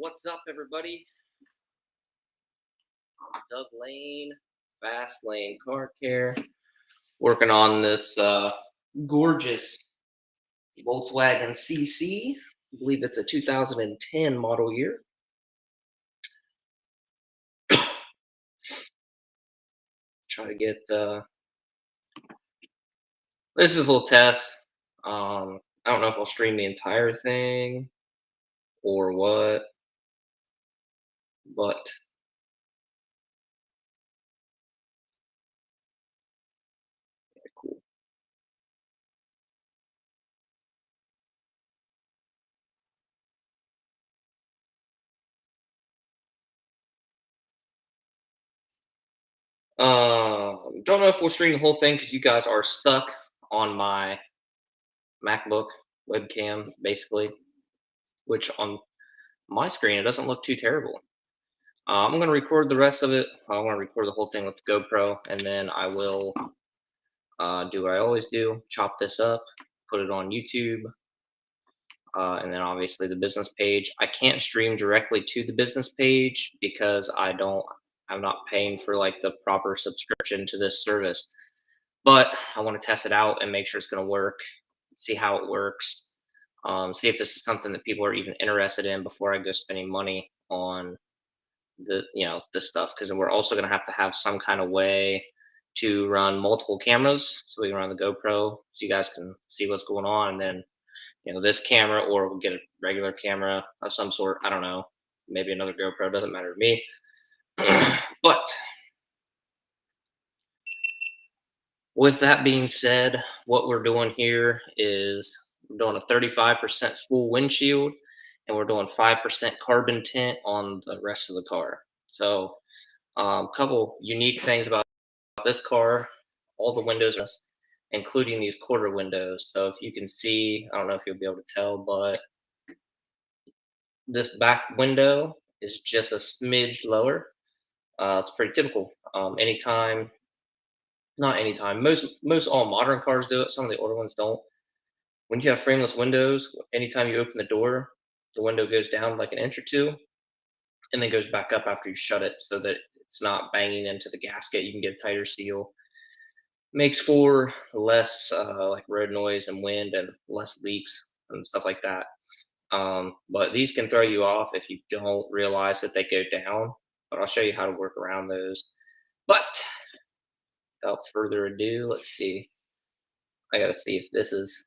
What's up, everybody? Doug Lane, Fast Lane Car Care, working on this gorgeous Volkswagen CC. I believe it's a 2010 model year. Try to get this is a little test. I don't know if I'll stream the entire thing or what, but yeah, cool. Don't know if we'll stream the whole thing because you guys are stuck on my MacBook webcam, basically, which on my screen it doesn't look too terrible. I'm going to record the rest of it. I want to record the whole thing with the GoPro, and then I will do what I always do: chop this up, put it on YouTube, and then obviously the business page. I can't stream directly to the business page because I'm not paying for like the proper subscription to this service. But I want to test it out and make sure it's going to work, see how it works, see if this is something that people are even interested in before I go spending money on this stuff, because we're also going to have some kind of way to run multiple cameras, so we can run the GoPro so you guys can see what's going on, and then this camera, or we'll get a regular camera of some sort. I don't know, maybe another GoPro, doesn't matter to me. But with that being said, what we're doing here is we're doing a 35% full windshield, and we're doing 5% carbon tint on the rest of the car. So a couple unique things about this car: all the windows are, including these quarter windows. So if you can see, I don't know if you'll be able to tell, but this back window is just a smidge lower. It's pretty typical. Not anytime. Most all modern cars do it. Some of the older ones don't. When you have frameless windows, anytime you open the door, the window goes down like an inch or two, and then goes back up after you shut it, so that it's not banging into the gasket. You can get a tighter seal. Makes for less like road noise and wind, and less leaks and stuff like that. But these can throw you off if you don't realize that they go down. But I'll show you how to work around those. But without further ado, let's see. I gotta see if this is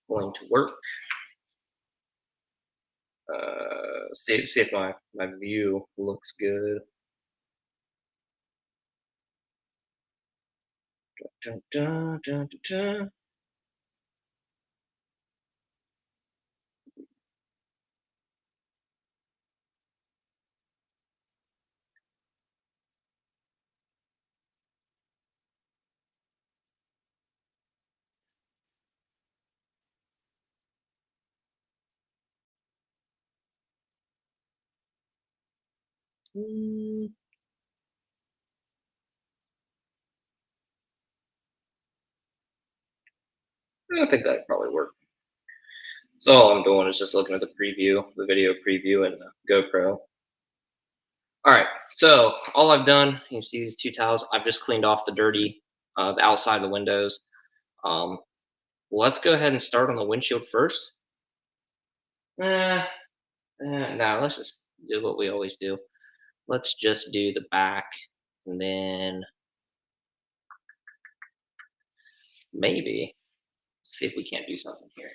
going to work. See if my view looks good. Dun, dun, dun, dun, dun. I think that'd probably work. So all I'm doing is just looking at the video preview, and the GoPro. All right, so all I've done, you can see these two tiles. I've just cleaned off the dirty, the outside of the windows. Let's go ahead and start on the windshield first. Now let's just do what we always do. Let's just do the back, and then maybe see if we can't do something here.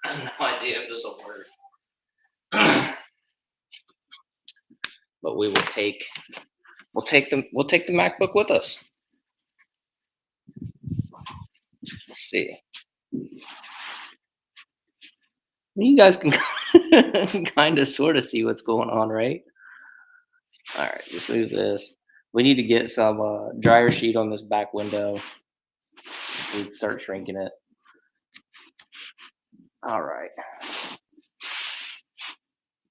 I have no idea if this will work. But we'll take the MacBook with us. Let's see. You guys can kind of sort of see what's going on, right? All right, just move this. We need to get some dryer sheet on this back window. we start shrinking it. All right.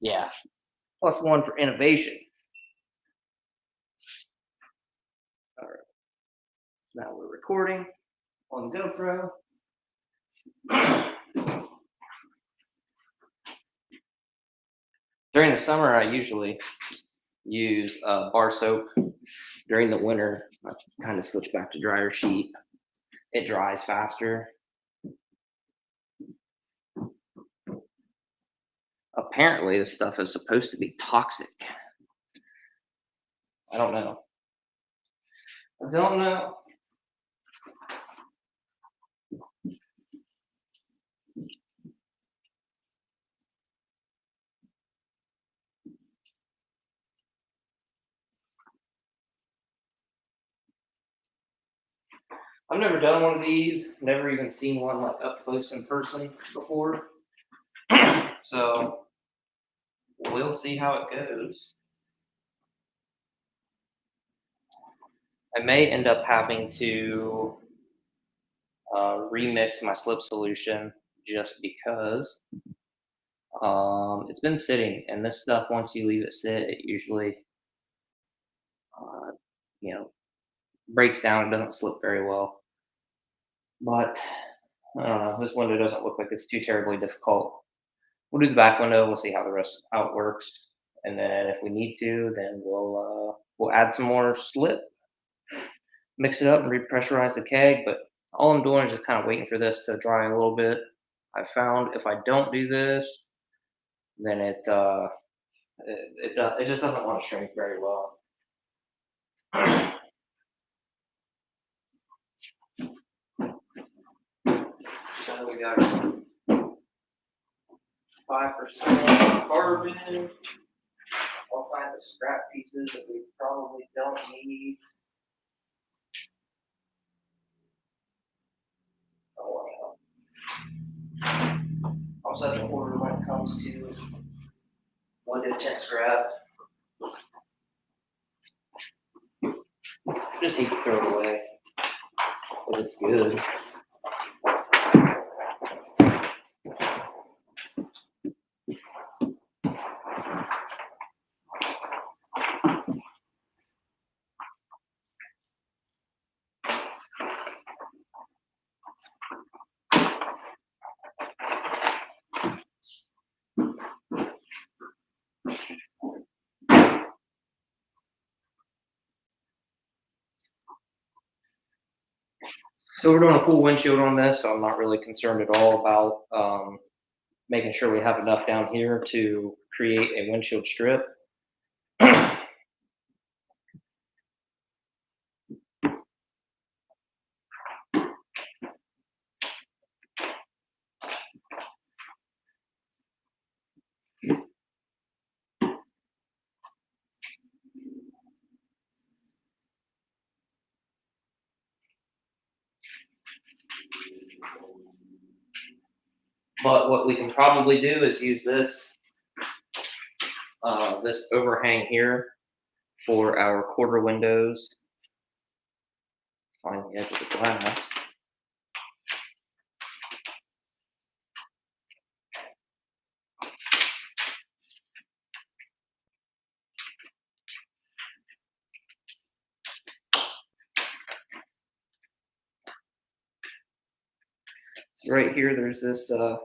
Yeah. +1 for innovation. All right. Now we're recording on the GoPro. During the summer, I usually use bar soap. During the winter, I kind of switch back to dryer sheet. It dries faster. Apparently, this stuff is supposed to be toxic. I don't know. I've never done one of these. Never even seen one like up close in person before. So we'll see how it goes. I may end up having to remix my slip solution just because it's been sitting, and this stuff, once you leave it sit, it usually uh, you know breaks down. It doesn't slip very well. But I don't know. This window doesn't look like it's too terribly difficult. We'll do the back window. We'll see how it works, and then if we need to, then we'll add some more slip, mix it up, and repressurize the keg. But all I'm doing is just kind of waiting for this to dry a little bit. I found if I don't do this, then it just doesn't want to shrink very well. So we got 5% carbon, all kinds of scrap pieces that we probably don't need. Oh well. I'm such a hoarder when it comes to window tint scrap. I just hate to throw it away, but it's good. So we're doing a full windshield on this, so I'm not really concerned at all about making sure we have enough down here to create a windshield strip. But what we can probably do is use this overhang here for our quarter windows. Find the edge of the glass. So right here, there's this. Can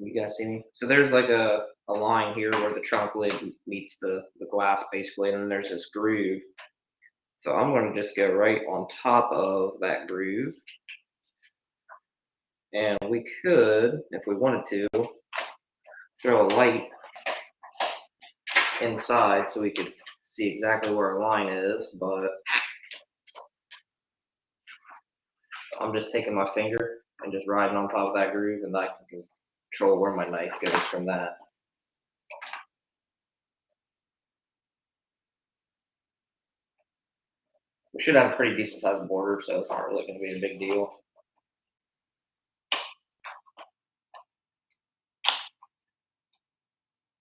you guys see me? So there's like a line here where the trunk lid meets the glass basically, and then there's this groove. So I'm going to just go right on top of that groove. And we could, if we wanted to, throw a light inside so we could see exactly where our line is, but I'm just taking my finger and just riding on top of that groove, and I can control where my knife goes from that. We should have a pretty decent sized border, so it's not really going to be a big deal.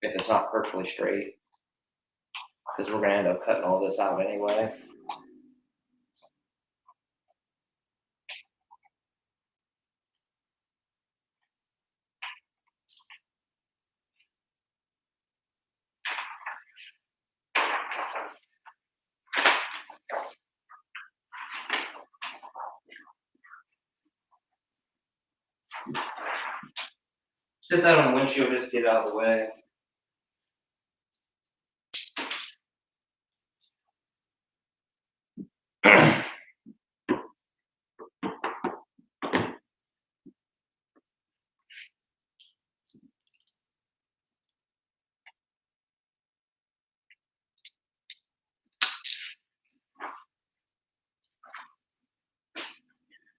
If it's not perfectly straight, because we're going to end up cutting all this out anyway. Sit that on the windshield, just get out of the way.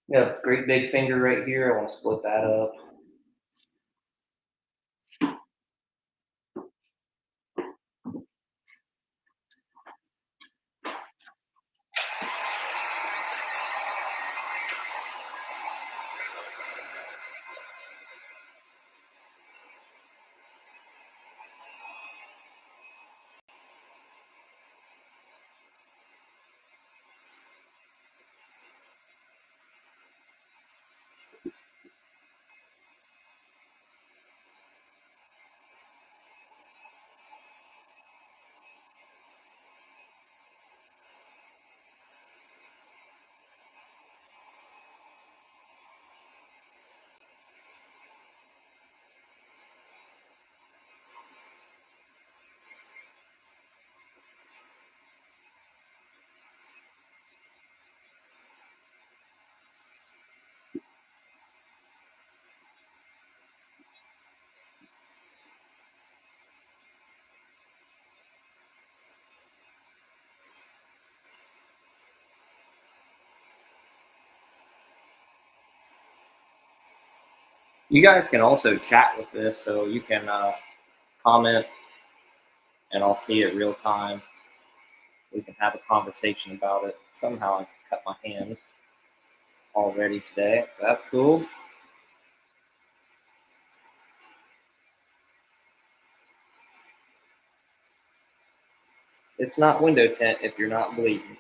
Yeah, great big finger right here. I want to split that up. You guys can also chat with this, so you can comment, and I'll see it real time. We can have a conversation about it. Somehow I cut my hand already today, so that's cool. It's not window tint if you're not bleeding.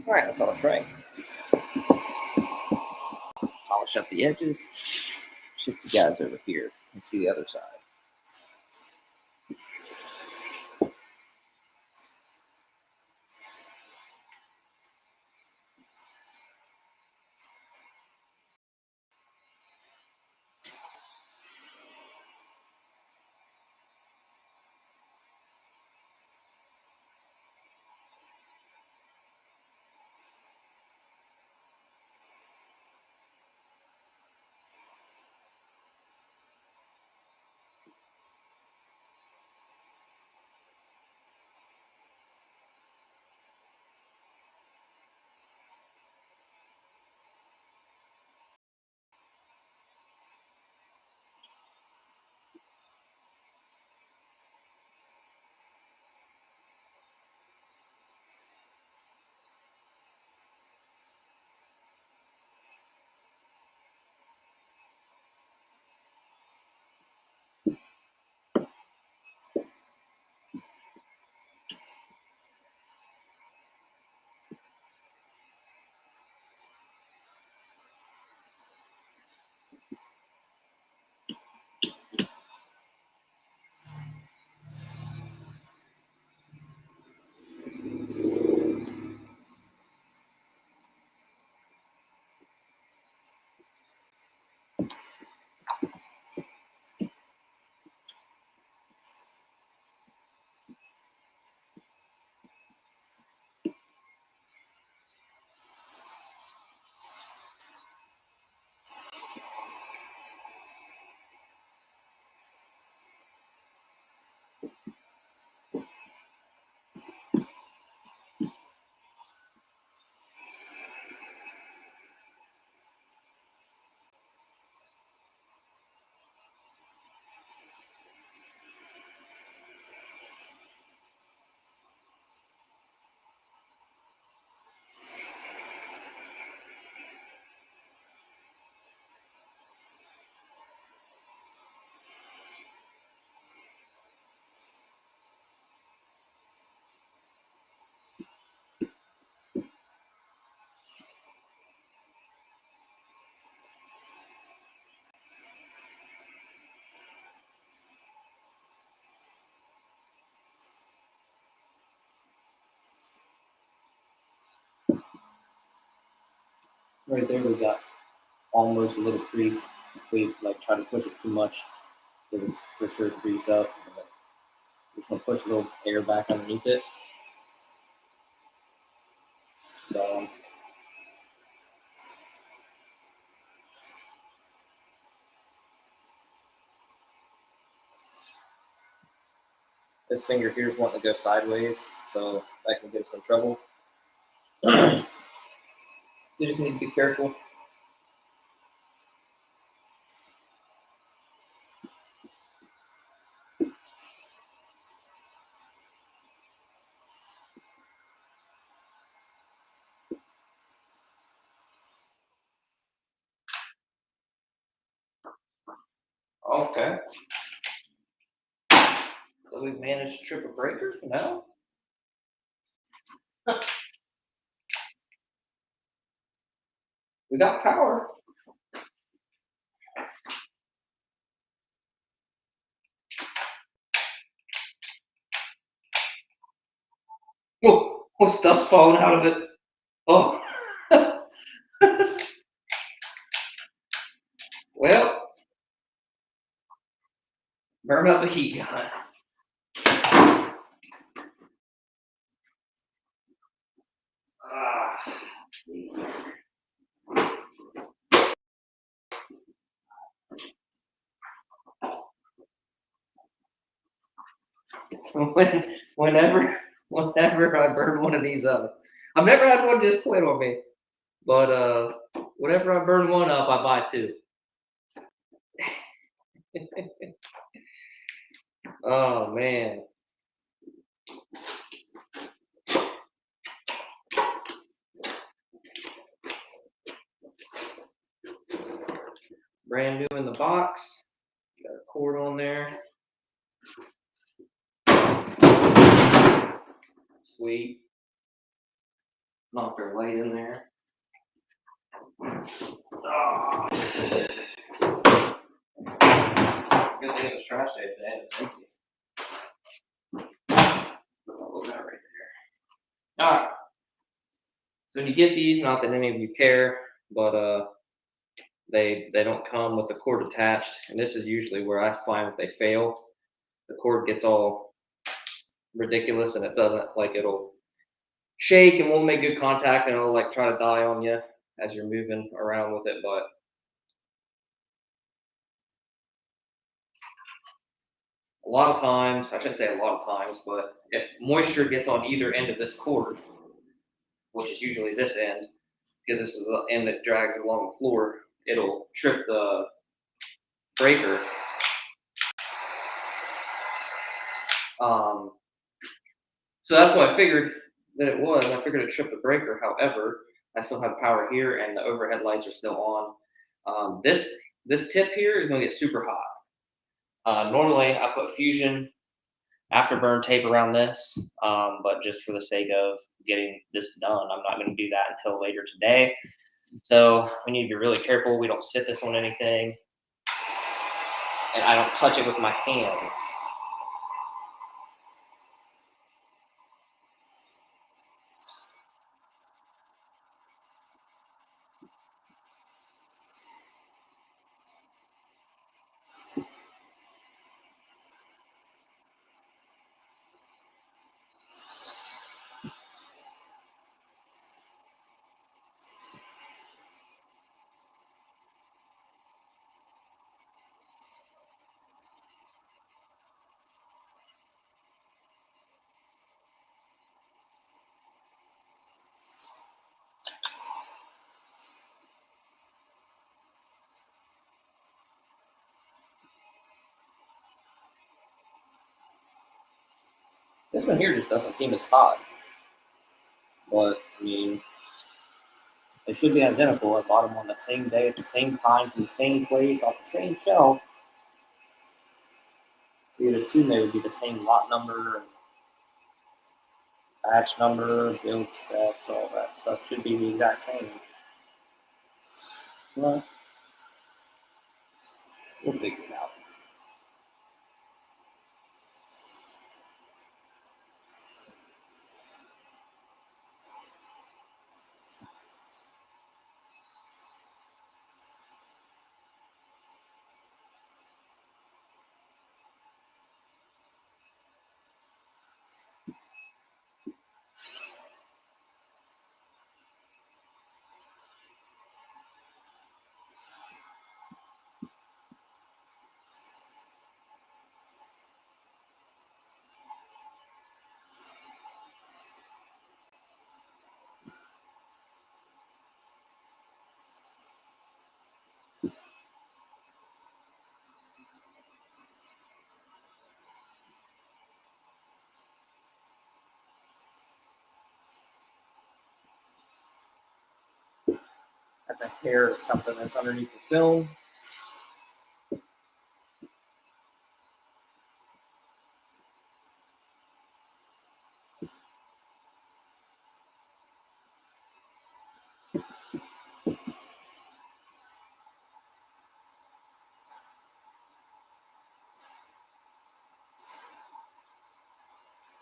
All right, that's all shrank. Polish up the edges. Shift you guys over here and see the other side. Right there, we got almost a little crease. If we like try to push it too much, it would for sure crease up. Just gonna push a little air back underneath it. Down. This finger here is wanting to go sideways, so that can get us in trouble. So you just need to be careful. Okay. So we've managed to trip a breaker? No? We got power. Oh, stuff's falling out of it. Oh. Well, burn up the heat gun. Let's see. Whenever I burn one of these up, I've never had one just quit on me, but whenever I burn one up, I buy two. Oh man. Brand new in the box. Got a cord on there. Sweet. Knocked our light in there. Oh. Good thing it was trash day today. It was empty. Put a little bit right there. All right. So when you get these, not that any of you care, but they don't come with the cord attached, and this is usually where I find that they fail. The cord gets all ridiculous, and it doesn't, like, it'll shake and won't make good contact, and it'll like try to die on you as you're moving around with it. But a lot of times, I shouldn't say a lot of times, but if moisture gets on either end of this cord, which is usually this end, because this is the end that drags along the floor, it'll trip the breaker. So that's what I figured that it was. I figured it tripped the breaker. However, I still have power here, and the overhead lights are still on. This tip here is going to get super hot. Normally, I put Fusion afterburn tape around this, but just for the sake of getting this done, I'm not going to do that until later today. So we need to be really careful. We don't sit this on anything, and I don't touch it with my hands. This one here just doesn't seem as hot. But, I mean, they should be identical. I bought them on the same day at the same time from the same place off the same shelf. So you'd assume they would be the same lot number, batch number, build specs, all that stuff should be the exact same. Well, we'll figure it out. That's a hair of something that's underneath the film.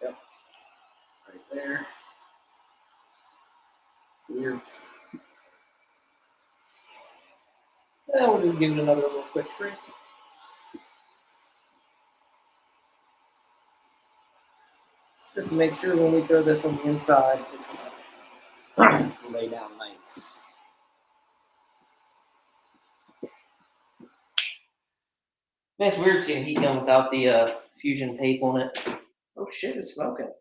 Yep, right there. Weird. And we'll just give it another little quick shrink. Just to make sure when we throw this on the inside, it's going to lay down nice. Man, it's weird seeing heat gun without the fusion tape on it. Oh shit, it's smoking.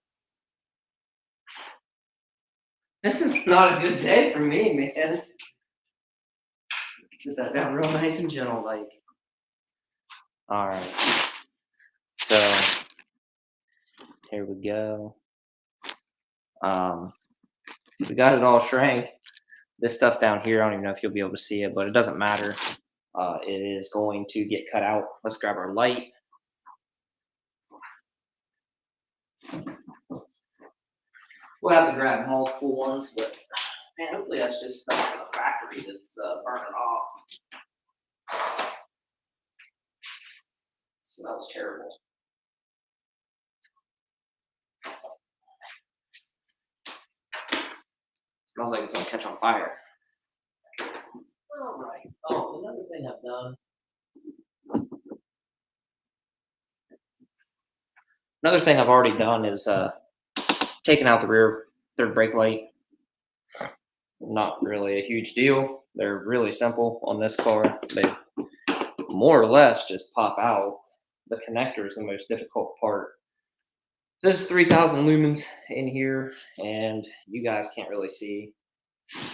This is not a good day for me, man. Sit that down real nice and gentle, like. All right. So here we go. We got it all shrank. This stuff down here, I don't even know if you'll be able to see it, but it doesn't matter. It is going to get cut out. Let's grab our light. We'll have to grab multiple ones, but man, hopefully that's just stuff in the factory that's burning off. It smells terrible. Smells like it's gonna catch on fire. All right. Oh, another thing I've done. Another thing I've already done is taken out the rear third brake light. Not really a huge deal. They're really simple on this car. They more or less just pop out. The connector is the most difficult part. This is 3,000 lumens in here, and you guys can't really see.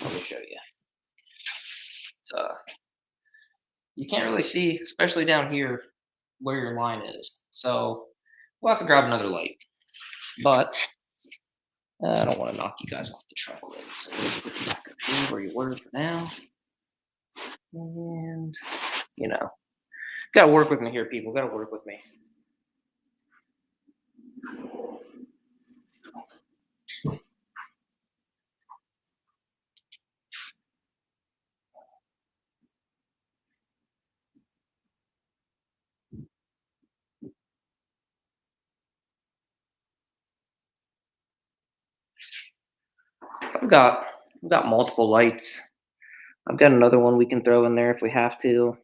Let me show you. So, you can't really see, especially down here, where your line is. So we'll have to grab another light. But I don't want to knock you guys off the track already. So we'll put you back up here where you were for now. And, you know, gotta work with me here, people. Gotta work with me. I've got multiple lights. I've got another one we can throw in there if we have to.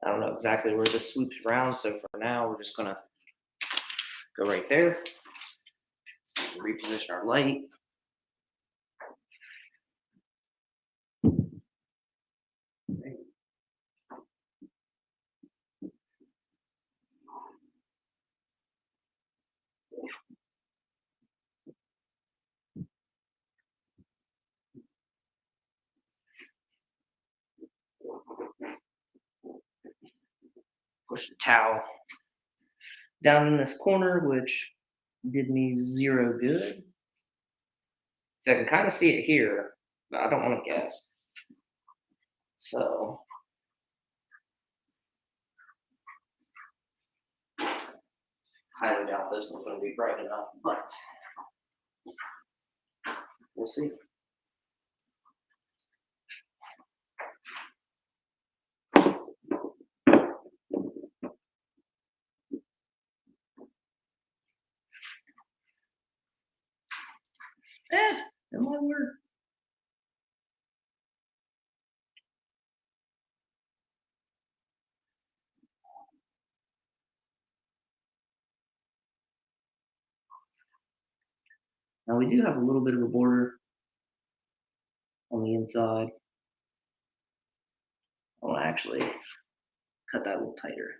I don't know exactly where this swoops around, so for now we're just gonna go right there. Reposition our light. push the towel down in this corner, which did me zero good. So I can kind of see it here, but I don't want to guess. So highly doubt this one's going to be bright enough, but we'll see. It might work. Now we do have a little bit of a border on the inside. I'll actually cut that a little tighter.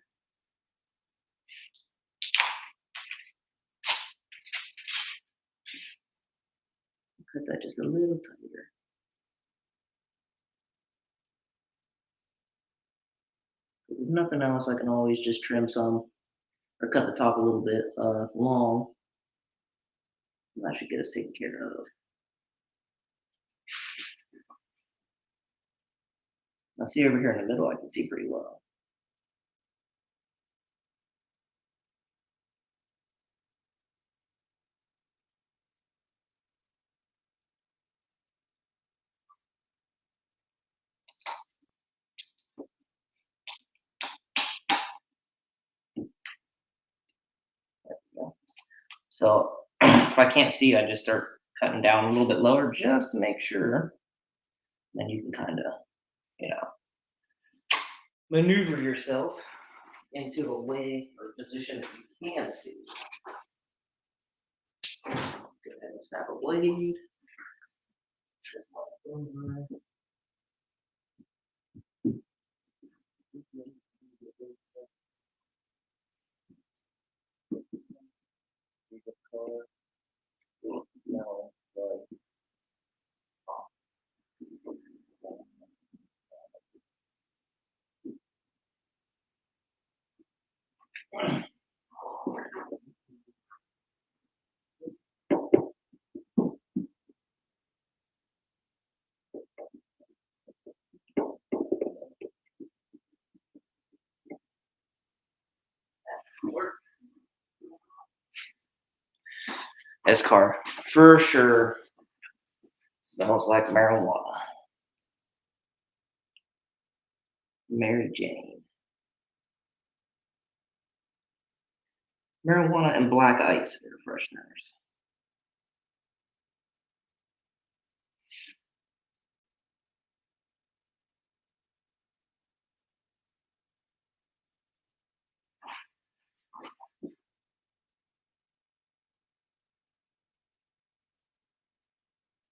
Cut that just a little tighter. If there's nothing else, I can always just trim some or cut the top a little bit long. And that should get us taken care of. Now see over here in the middle, I can see pretty well. So if I can't see, I just start cutting down a little bit lower just to make sure. Then you can kind of, maneuver yourself into a way or position that you can see. Go ahead and snap a blade. Just like over. No, this car for sure smells like marijuana. Mary Jane. Marijuana and black ice air fresheners.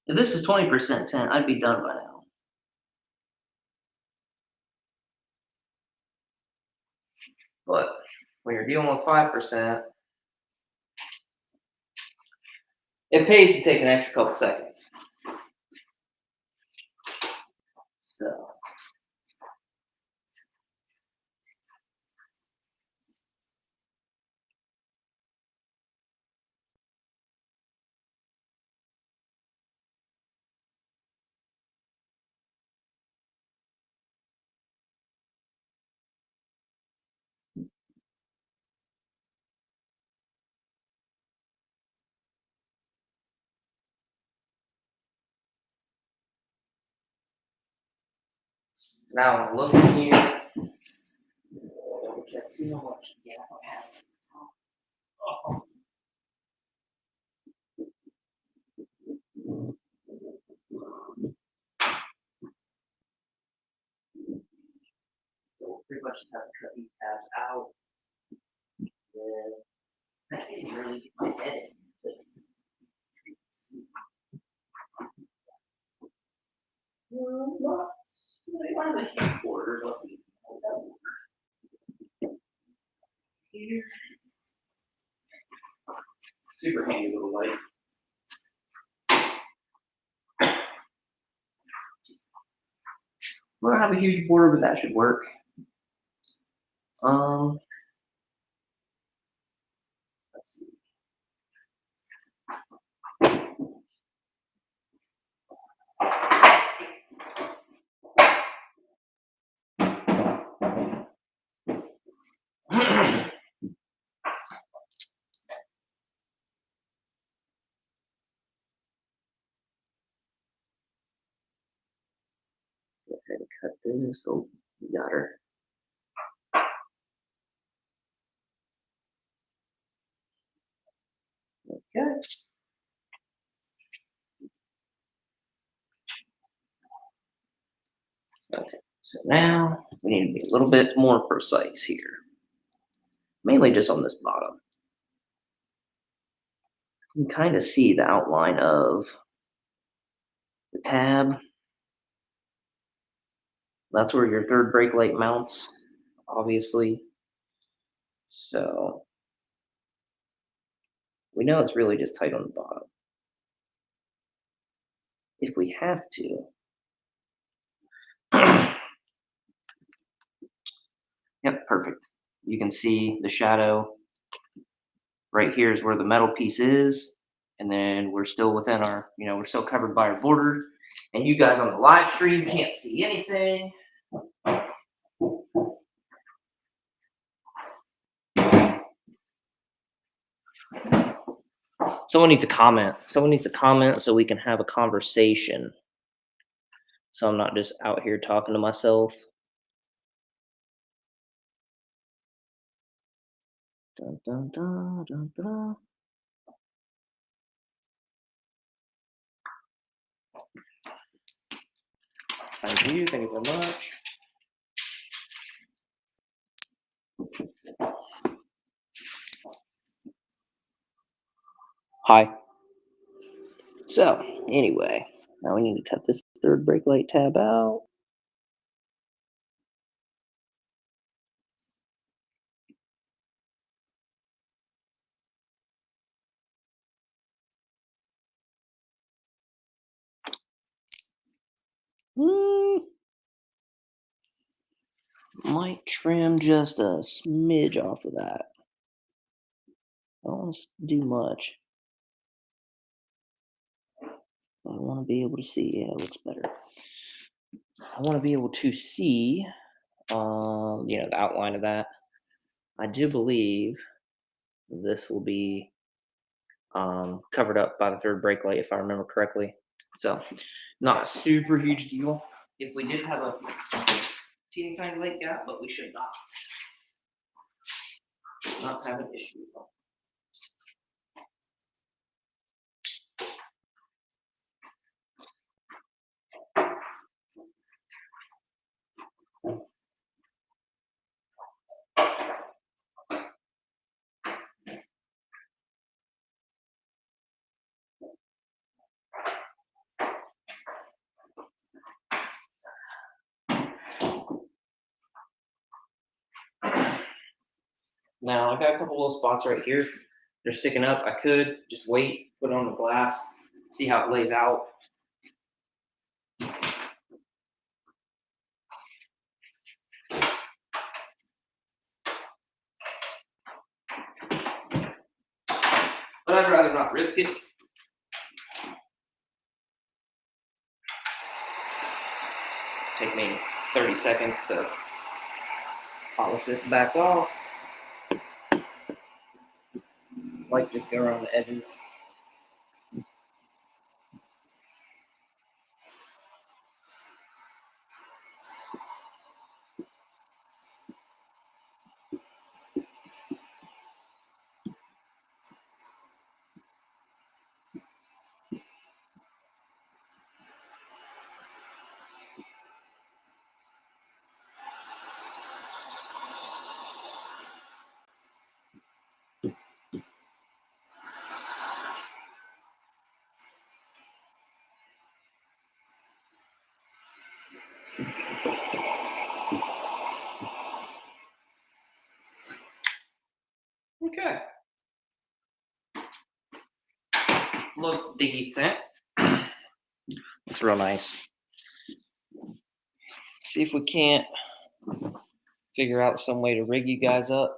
If this is 20% tint, I'd be done by now. But when you're dealing with 5%, it pays to take an extra couple seconds. So now I'm looking here. Double check, see how much. Yeah, I have. Oh. So we'll pretty much just have to cut these tabs out. Then I can't really get my head in. One of the huge borders up here. Super handy little light. We don't have a huge border, but that should work. Let's see. Go ahead and cut this. Oh, you got her. Okay. Okay. So now we need to be a little bit more precise here. Mainly just on this bottom. You can kind of see the outline of the tab. That's where your third brake light mounts, obviously. So we know it's really just tight on the bottom. If we have to, yep, perfect. You can see the shadow right here is where the metal piece is. And then we're still within our, we're still covered by our border. And you guys on the live stream can't see anything. Someone needs to comment. Someone needs to comment so we can have a conversation. So I'm not just out here talking to myself. Dun, dun, dun, dun, dun. Thank you very much. Hi. So, anyway, now we need to cut this third brake light tab out. Might trim just a smidge off of that. I don't want to do much. I want to be able to see. Yeah, it looks better. I want to be able to see, the outline of that. I do believe this will be covered up by the third brake light, if I remember correctly. So, not a super huge deal. If we did have a teeny tiny light gap, but we should not have an issue. Now I got a couple little spots right here. They're sticking up. I could just wait, put it on the glass, see how it lays out. But I'd rather not risk it. Take me 30 seconds to polish this back off. Like just go around the edges. Okay. Looks decent. Looks real nice. See if we can't figure out some way to rig you guys up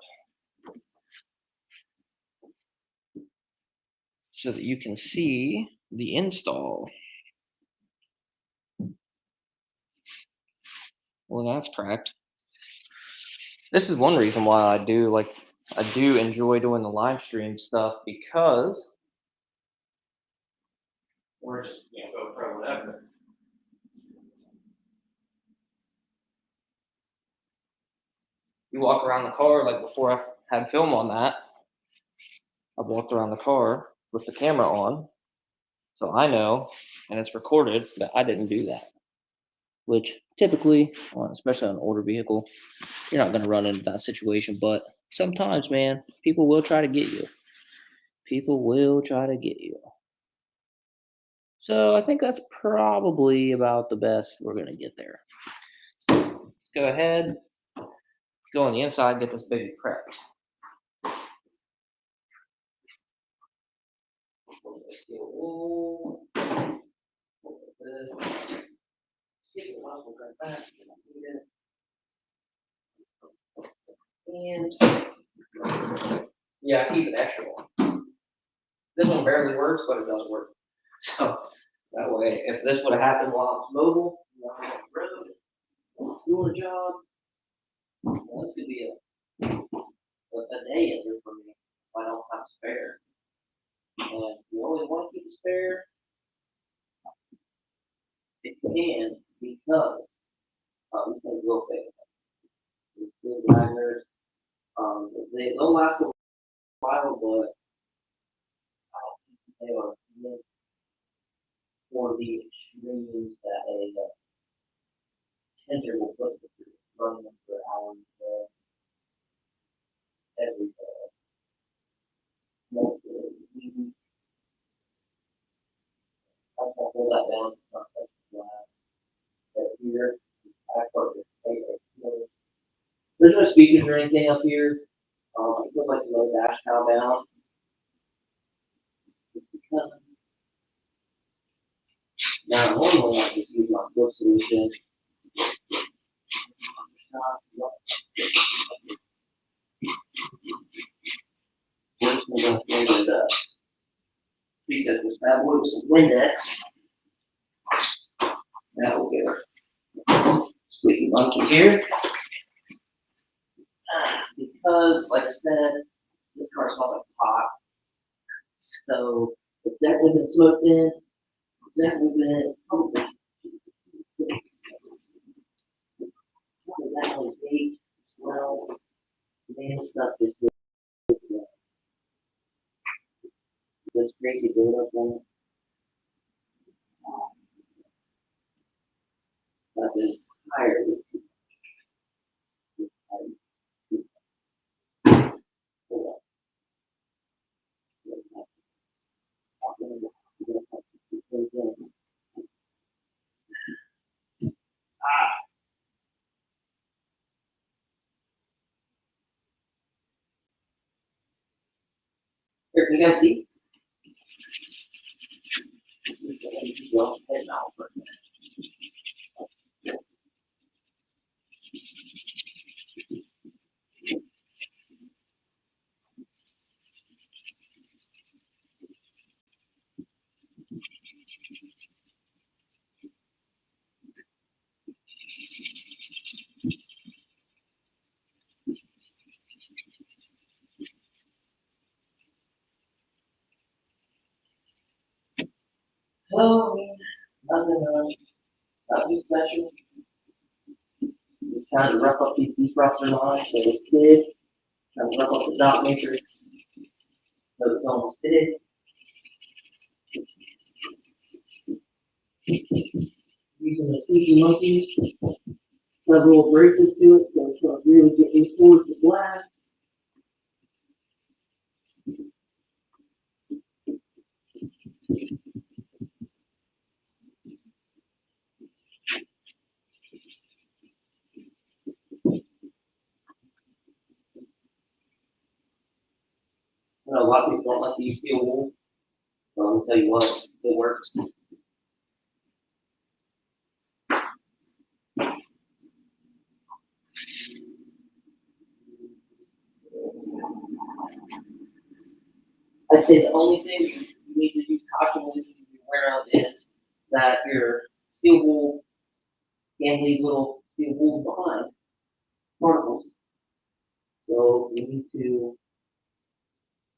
so that you can see the install. Well, that's cracked. This is one reason why I do enjoy doing the live stream stuff, because we're just GoPro whatever. You walk around the car, like before I had film on that, I walked around the car with the camera on, so I know, and it's recorded, that I didn't do that. Which typically, especially on an older vehicle, you're not going to run into that situation. But sometimes, man, people will try to get you. People will try to get you. So I think that's probably about the best we're going to get there. Let's go ahead, go on the inside, get this baby prepped. And yeah, I keep an extra one. This one barely works, but it does work. So that way, if this would have happened while I was mobile, on the road, doing a job, well, this could be a day ender for me if I don't have a spare. And you always want to keep a spare if you can, because these things will fail. These good grinders, they'll last a while, but I don't think they are meant for the extremes that a tender will put through, running them for hours every day. I'm gonna pull that down. Not touch the glass. Right here, back part of the plate right here. There's no speakers or anything up here. It's still like a low dash cow down. Now, normally I just use my slip solution. We're just going to go ahead and reset this bad boy with some Windex. That will get our squeaky monkey here. Because, like I said, this car smells like pot. So it's definitely been smoked in. It's definitely been probably that one baked as well. Man, stuff is good. This crazy buildup on it. That's entirely Here, can you guys see? So, nothing special. Just trying to rough up these roughs are on, so it's good. Trying to rough up the dot matrix, so it's almost fitted. Using the squeaky monkey, several braces to it, so it's going to really get me towards the glass. I know a lot of people don't like to use steel wool, so let me tell you what, it works. I'd say the only thing you need to use caution with, you be aware of, is that your steel wool can leave little steel wool behind particles. So you need to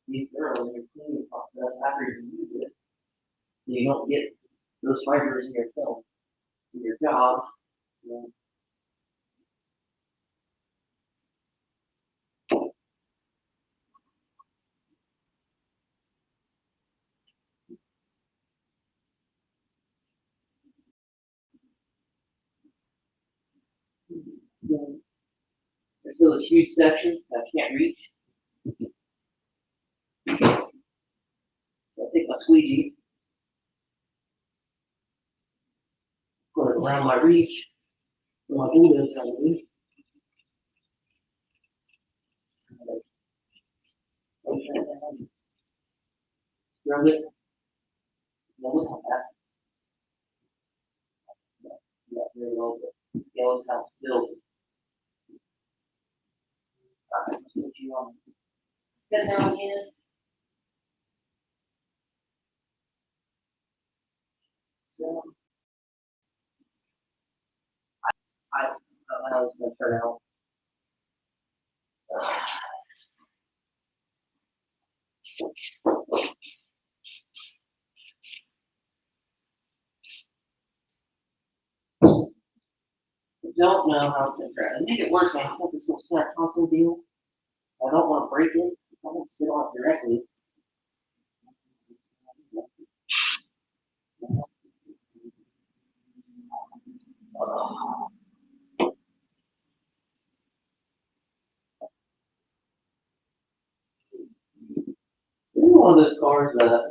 be thorough in your cleaning process after you use it, so you don't get those fibers in your film, in your job. So, there's still this huge section that I can't reach. So I take my squeegee, put it around my reach, put my windows underneath. Scrub it. Now look how fast that very well, but yellow house built. Alright, let's put you on. Get down again. So I don't know how it's gonna turn out. I don't know how it's gonna turn out. To make it worse, man, I have this little center console deal. I don't want to break it. I won't sit on it directly. This is one of those cars that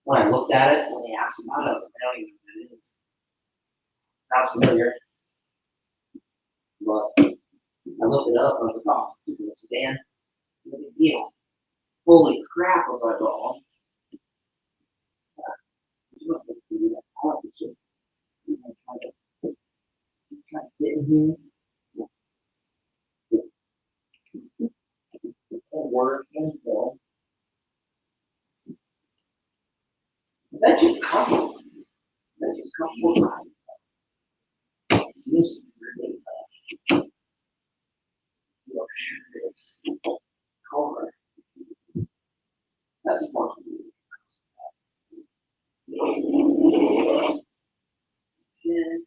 when I looked at it, when they asked about it, I don't even know what it is. Sounds familiar, but I looked it up and I was like, oh, it's a sedan. No big deal. Holy crap, was I wrong? Try to get in here. And work and go. That just comfortable. That just comfortable. It seems really luxurious color. That's fun. Yeah.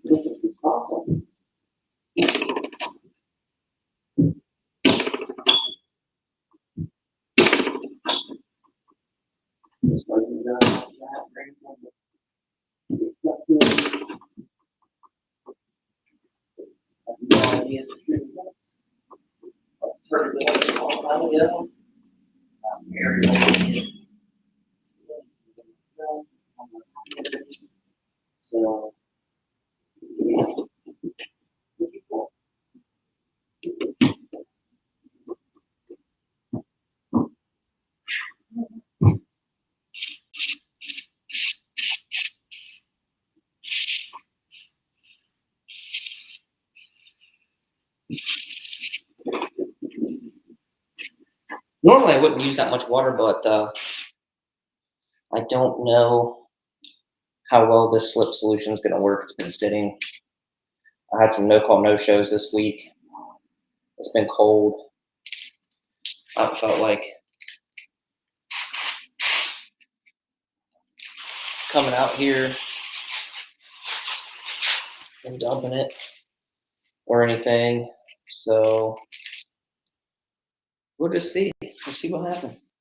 This is the problem. Just like you got that right from the stuff here. I have no idea the truth. Let's turn it on all the time ago. Very old. So, normally I wouldn't use that much water, but I don't know how well this slip solution is going to work. It's been sitting. I had some no-call, no-shows this week. It's been cold. I felt like coming out here and dumping it or anything. So we'll just see. We'll see what happens.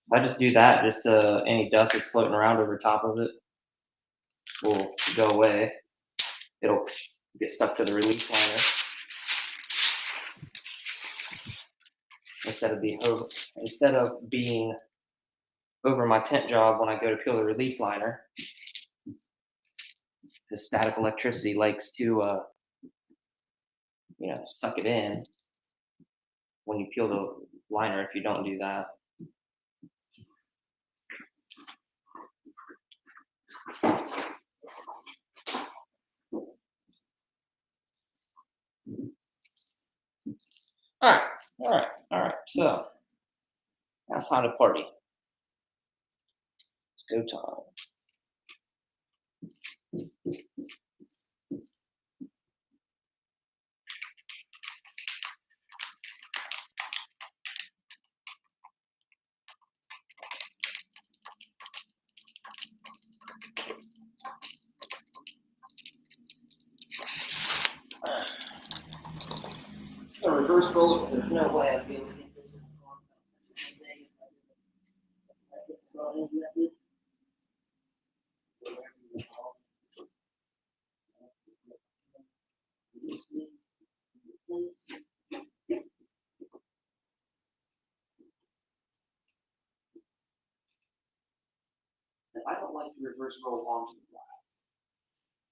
If I just do that, just any dust that's floating around over top of it will go away. It'll get stuck to the release liner instead of being over my tent job when I go to peel the release liner. because static electricity likes to, suck it in when you peel the liner. If you don't do that, all right, all right, all right. So now it's time to party. It's go time. I'm gonna reverse roll it. There's no way I'd be able to get this in the I don't like to reverse roll onto the glass.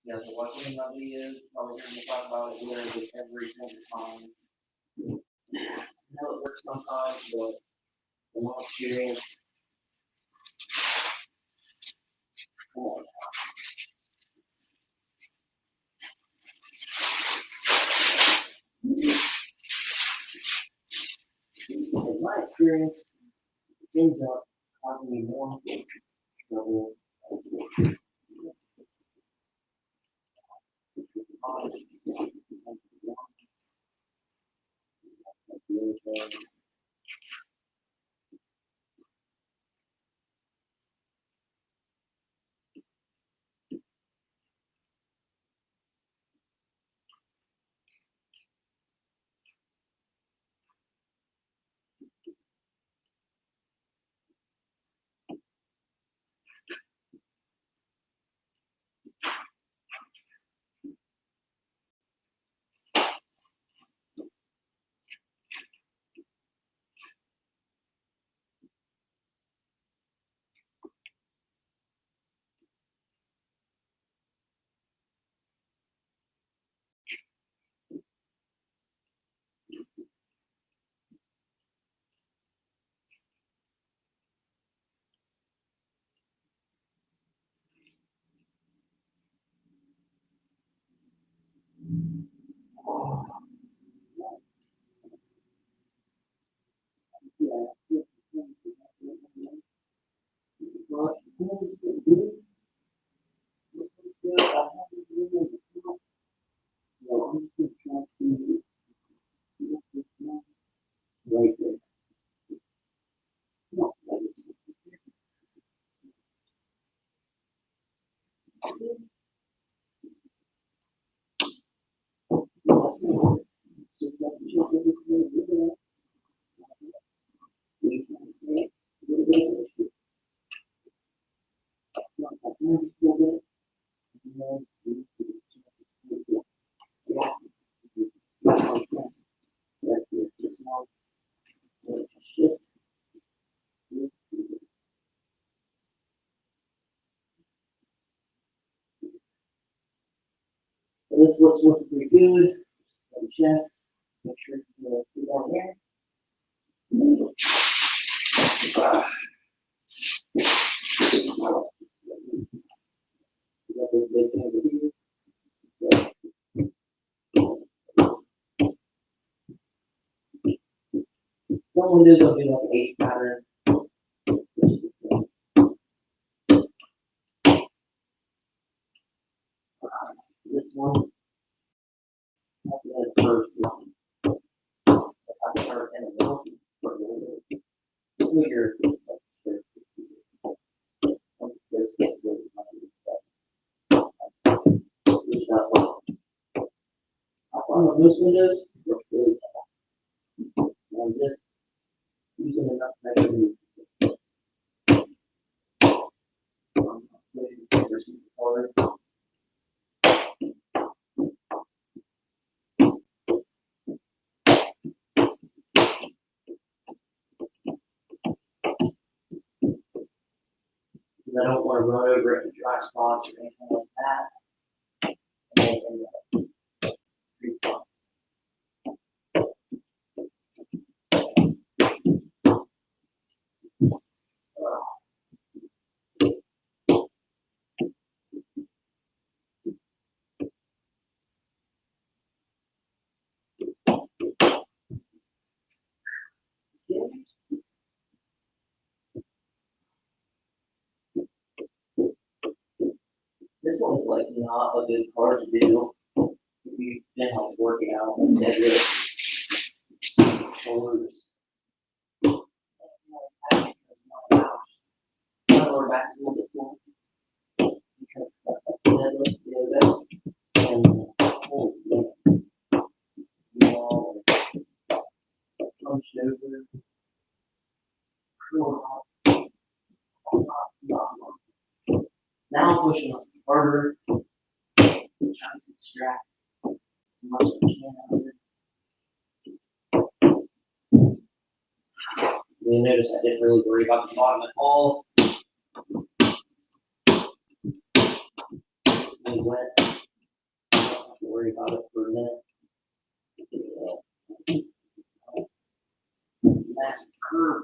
You guys are watching my videos, probably hearing me talk about it literally every single time. I know it works sometimes, but in my experience, come on. In my experience, it ends up causing me more trouble. This looks looking pretty good. Check. Make sure you put it on there. Some windows will do like an 8 pattern. This one, the first one. I start in the middle for a little bit. Clear. On those windows, look really bad. I'm just using enough measurement. I don't want to run over any dry spots or anything like that. is like not a good part to do. If you've been like working out and deadlift, shoulders. My lower back is a little bit sore because deadlift the other day and oh man, hunched over, curl up, now I'm pushing up harder, trying to extract as much as I can out of it. You notice I didn't really worry about the bottom at all. When it went, I don't have to worry about it for a minute. Massive curve.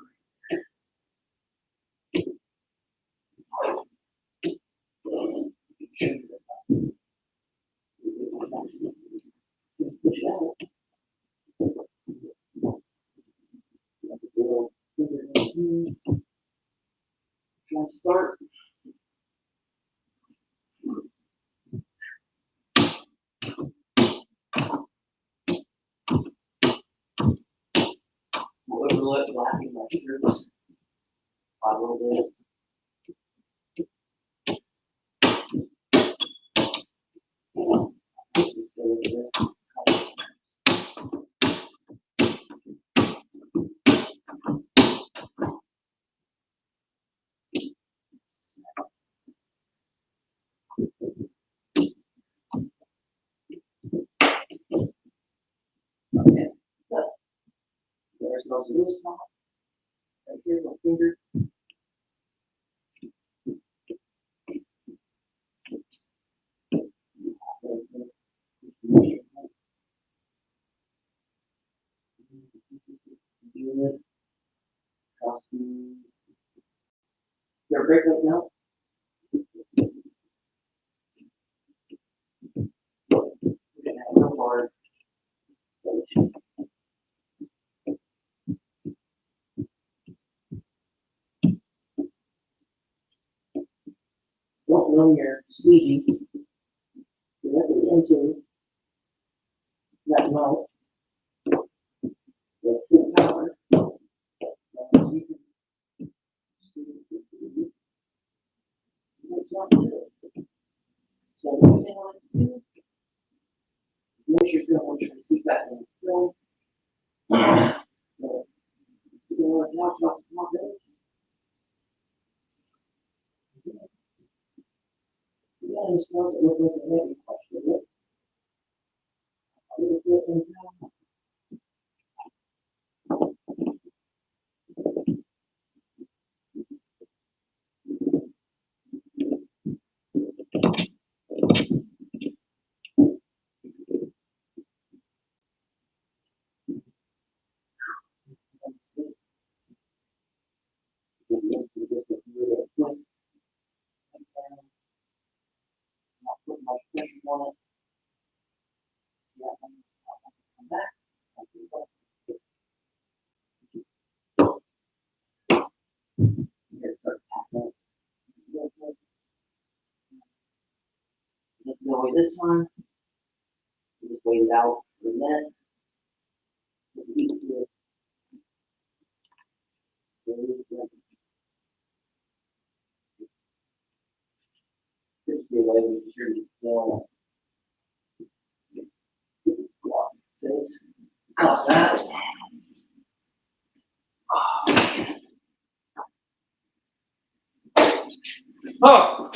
Push it out. Try to start. Overlap lapping my strips a little bit. Just go with this. Okay, so there's no loose spot. Right here, my finger. You're break right now. Real hard. Don't know your squeegee. You let it into that mouth. With full power. It's not good. So the only thing I like to do, once you're feeling, once you're seat back in the film, so you want to talk about small things. Yeah, this ones that look like a maybe question, but I really feel things out. Not put much pressure on it. Yeah, come back. Here, start tapping it. Just go away this time. Just wait it out for a minute. Just be away with sure you feel things. How's that? Oh.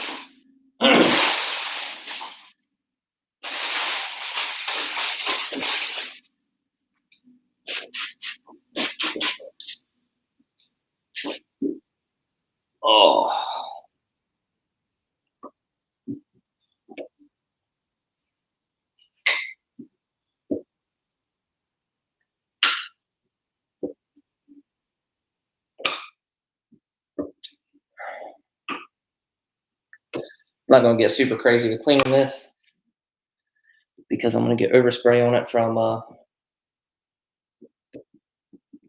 Oh. I'm not gonna get super crazy with cleaning this because I'm gonna get overspray on it from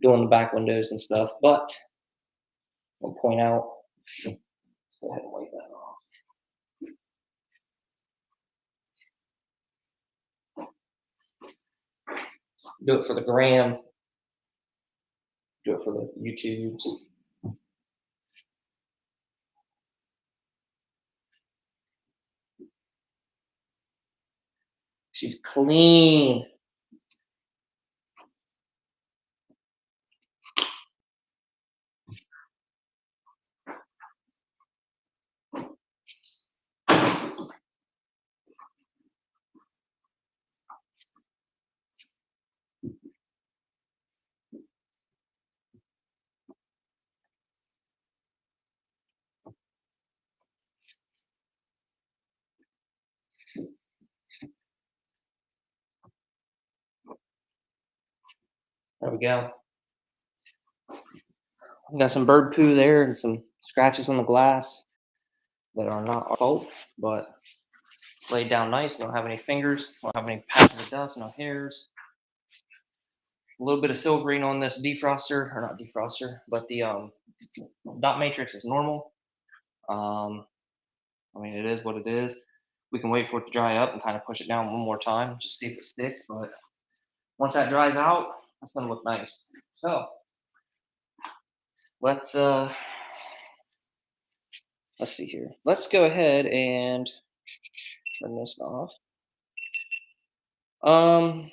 doing the back windows and stuff. But I'll point out. Let's go ahead and wipe that off. Do it for the gram. Do it for the YouTubes. She's clean. There we go. We got some bird poo there and some scratches on the glass that are not our fault, but it's laid down nice. Don't have any fingers. Don't have any patches of dust. No hairs. A little bit of silvering on this defroster, or not defroster, but the dot matrix is normal. I mean, it is what it is. We can wait for it to dry up and kind of push it down one more time, just see if it sticks. But once that dries out, that's gonna look nice. So let's uh let's see here. Let's go ahead and turn this off. I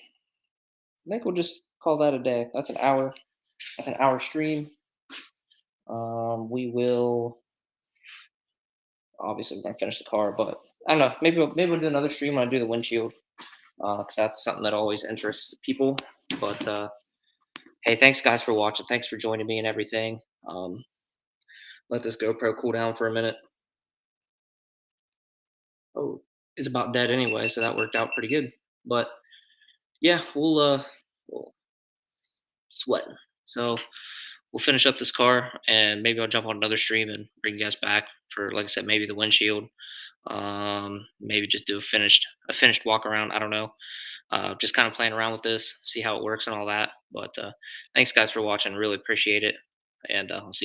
think we'll just call that a day. That's an hour. That's an hour stream. We will obviously we're gonna finish the car, but I don't know. Maybe we'll do another stream when I do the windshield, because that's something that always interests people. But hey, thanks guys for watching. Thanks for joining me and everything. Let this GoPro cool down for a minute. Oh, it's about dead anyway, so that worked out pretty good. But yeah, we'll sweating. So we'll finish up this car, and maybe I'll jump on another stream and bring you guys back for, like I said, maybe the windshield. Maybe just do a finished walk around. I don't know. Just kind of playing around with this, see how it works and all that. But thanks guys for watching. Really appreciate it, and I'll see.